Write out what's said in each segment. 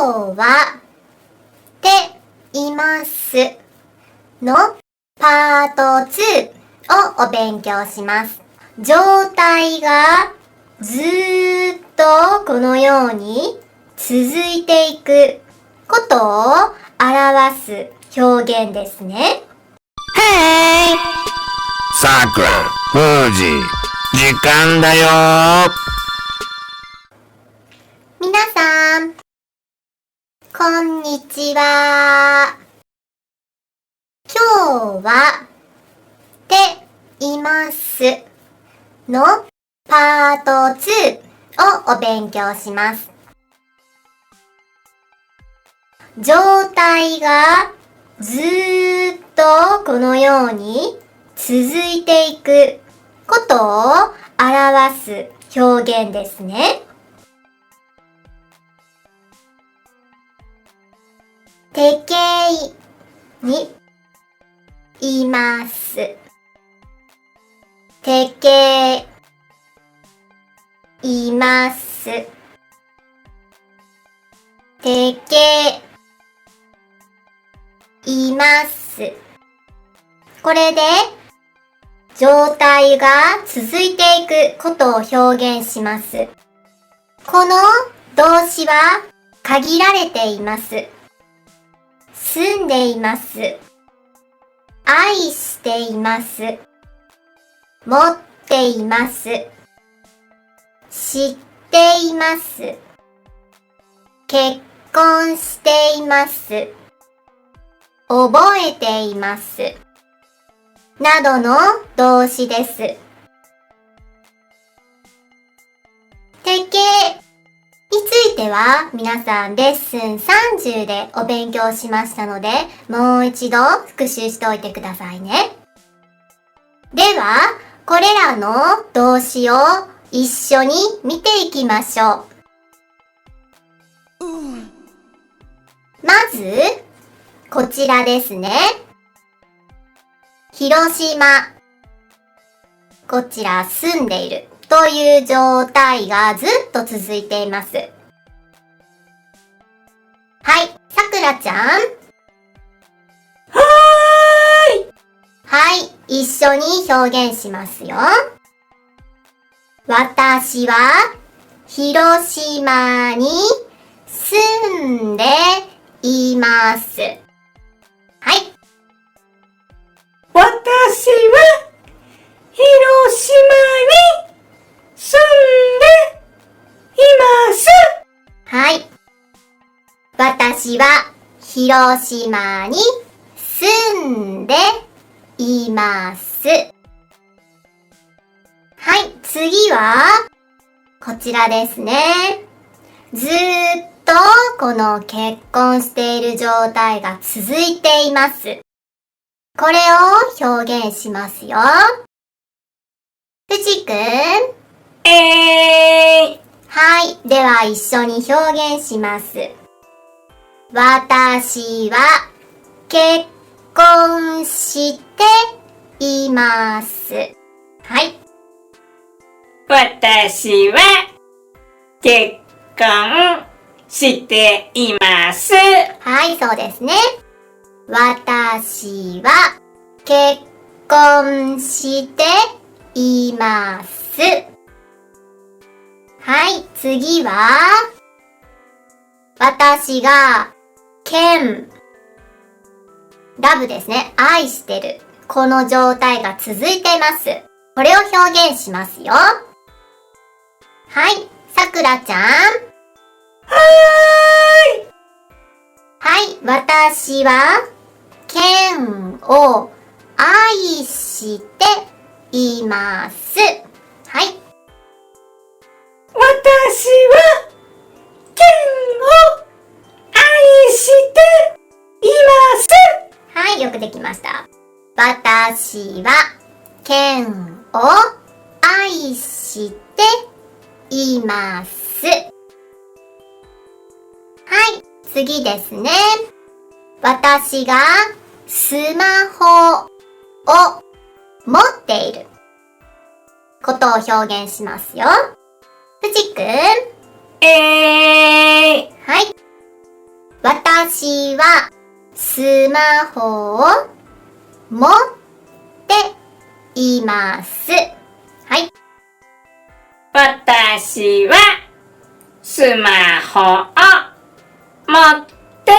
今日はていますのパート2をお勉強します。状態がずーっとこのように続いていくことを表す表現ですね。へい！さくら、ふうじ、時間だよ。皆さん、こんにちは。今日はていますのパート2をお勉強します。状態がずーっとこのように続いていくことを表す表現ですね。てけいにいます。てけいます。てけいます。これで状態が続いていくことを表現します。この動詞は限られています。住んでいます。愛しています。持っています。知っています。結婚しています。覚えています。などの動詞です。てけについては皆さんレッスン30でお勉強しましたので、もう一度復習しておいてくださいね。では、これらの動詞を一緒に見ていきましょう。まず、こちらですね。広島。こちら住んでいるという状態がずっと続いています。はい、さくらちゃん。はーい。はい、一緒に表現しますよ。私は広島に住んでいます。はい。私は広島に住んでいます。はい。私は広島に住んでいます。はい、次はこちらですね。ずーっとこの結婚している状態が続いています。これを表現しますよ。ふじくん。はい。では一緒に表現します。私は結婚しています。はい。私は結婚しています。はい、そうですね。私は結婚しています。はい、次は、私が、ラブですね。愛してる。この状態が続いています。これを表現しますよ。はい、さくらちゃん。はい、私は、を愛しています。はい。私はを愛しています。はい、よくできました。私はを愛しています。はい、次ですね。私がスマホを持っていることを表現しますよ。ふじくん。はい。私はスマホを持っています。はい。私はスマホを持って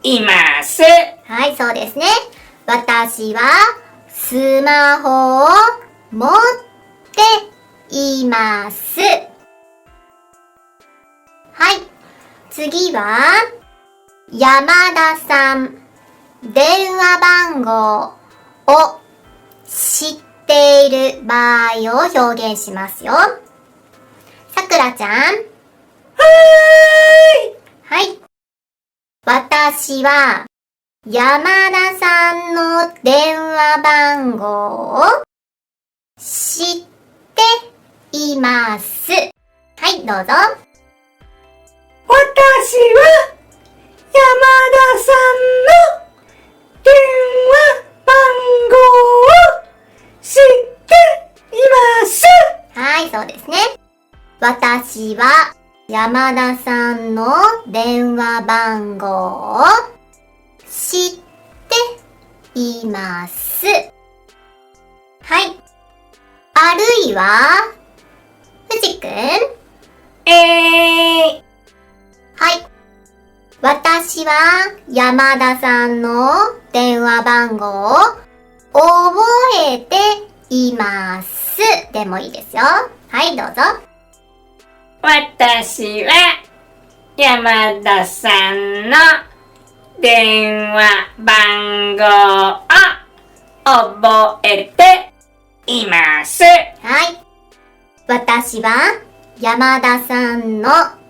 います。はい、そうですね。私はスマホを持っています。はい。次は、山田さん、電話番号を知っている場合を表現しますよ。さくらちゃん。はーい。はい。私は、山田さんの電話番号を知っています。はい、どうぞ。私は山田さんの電話番号を知っています。はい、そうですね。私は山田さんの電話番号を知っています。はい。あるいは、藤くん。はい。私は山田さんの電話番号を覚えています。でもいいですよ。はい、どうぞ。私は山田さんの電話番号を覚えています。はい。私は山田さんの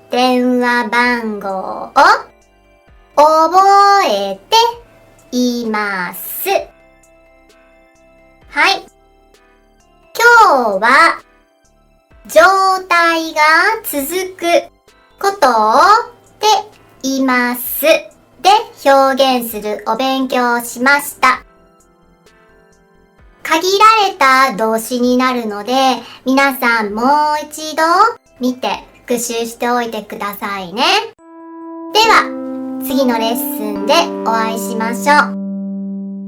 電話番号を覚えています。はい。今日は状態が続くことをていますで表現するお勉強をしました。限られた動詞になるので、皆さんもう一度見て復習しておいてくださいね。では、次のレッスンでお会いしましょう。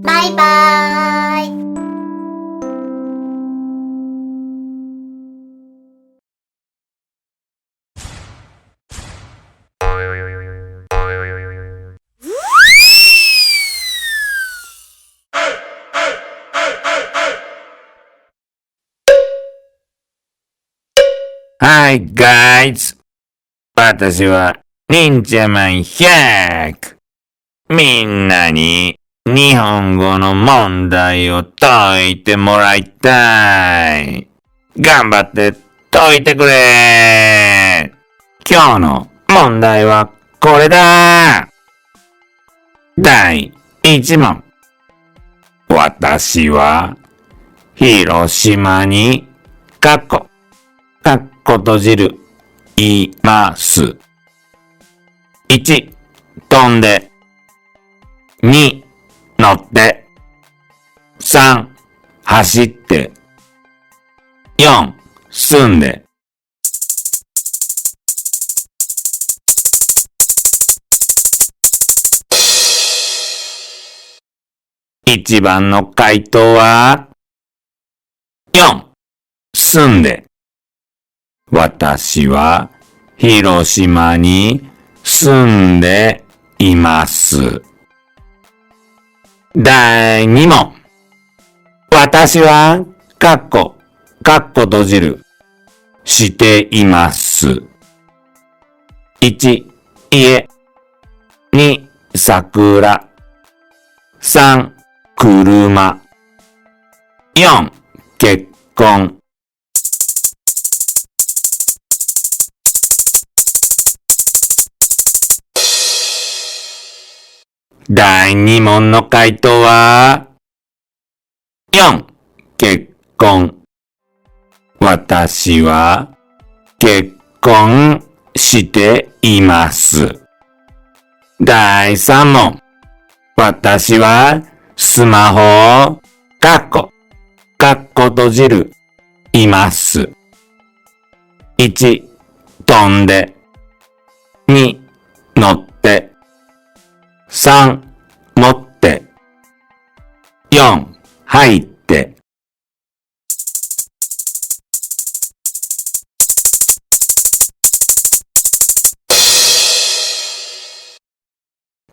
バイバーイ。Hi guys! 私は忍者マン100！みんなに日本語の問題を解いてもらいたい。頑張って解いてくれ！今日の問題はこれだ！第1問。私は広島にかっこ閉じるいます。1、飛んで。2、乗って。3、走って。4、住んで。1番の回答は、4、住んで。私は広島に住んでいます。第2問。私は、閉じる、しています。1、家。2、桜。3、車。4、結婚。第2問の回答は、4、結婚。私は結婚しています。第3問。私はスマホを閉じる、います。1、飛んで。2、乗って。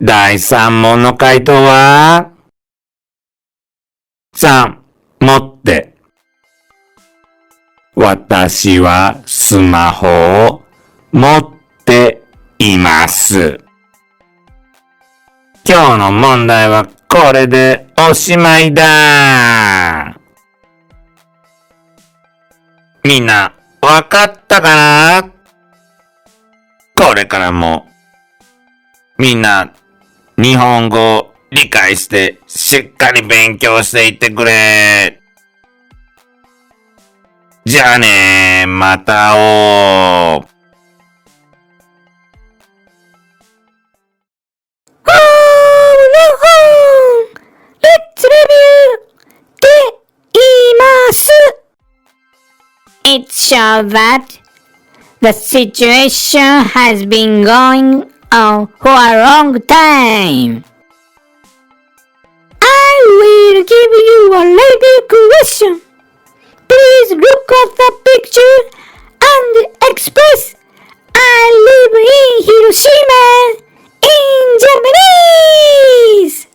第3問の回答は、3、持って。私はスマホを持っています。今日の問題はこれでおしまいだ。みんなわかったかな？これからもみんな日本語を理解してしっかり勉強していってくれ。じゃあねー、また会おう。Let's review で言います。It shows that the situation has been going on for a long time. I will give you a label question. Please look at the picture and express I live in Hiroshima in Japanese.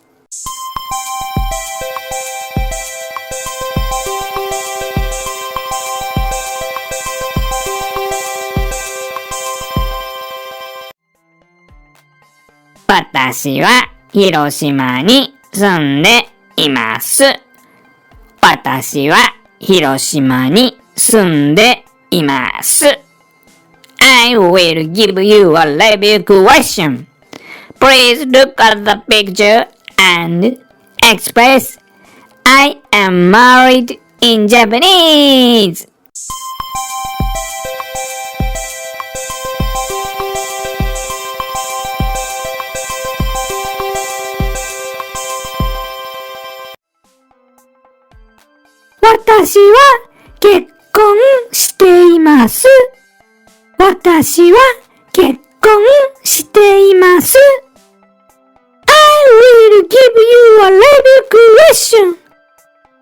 私は広島に住んでいます。私は広島に住んでいます。I will give you a review question. Please look at the picture and express I am married in Japanese. 私は結婚しています。私は結婚しています。I will give you a review question.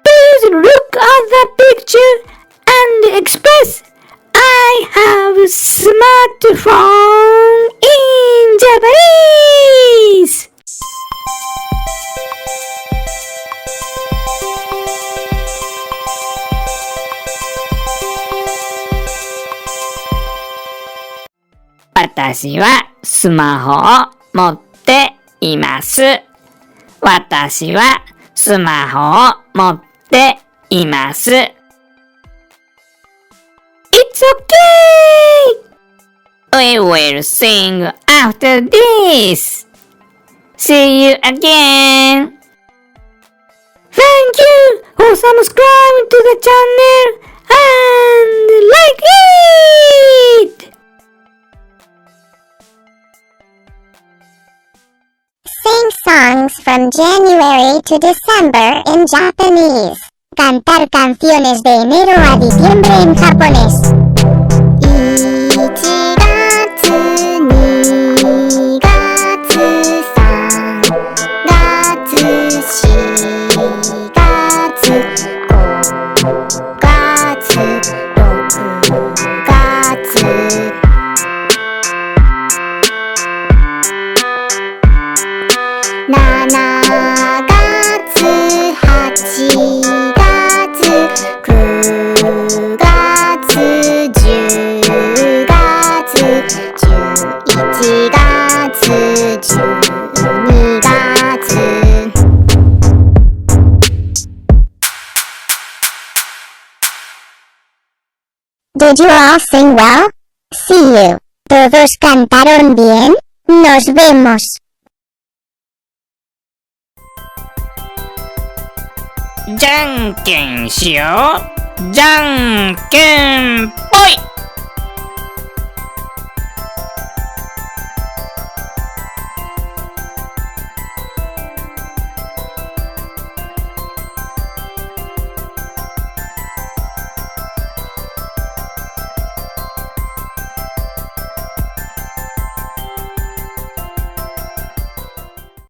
Please look at the picture and express I have a smartphone in Japanese. 私はスマホを持っています。私はスマホを持っています。It's okay! We will sing after this. See you again! Thank you for subscribing to the channel and like it! Sing songs from January to December in Japanese. Cantar canciones de enero a diciembre en japonés. 1月、2月、3月、4月、5月、6月。7月、8月、9月、10月、11月、12月。Did you all sing well? See you. ¿Todos cantaron bien? Nos vemos. じゃんけんしよう。じゃんけんぽい。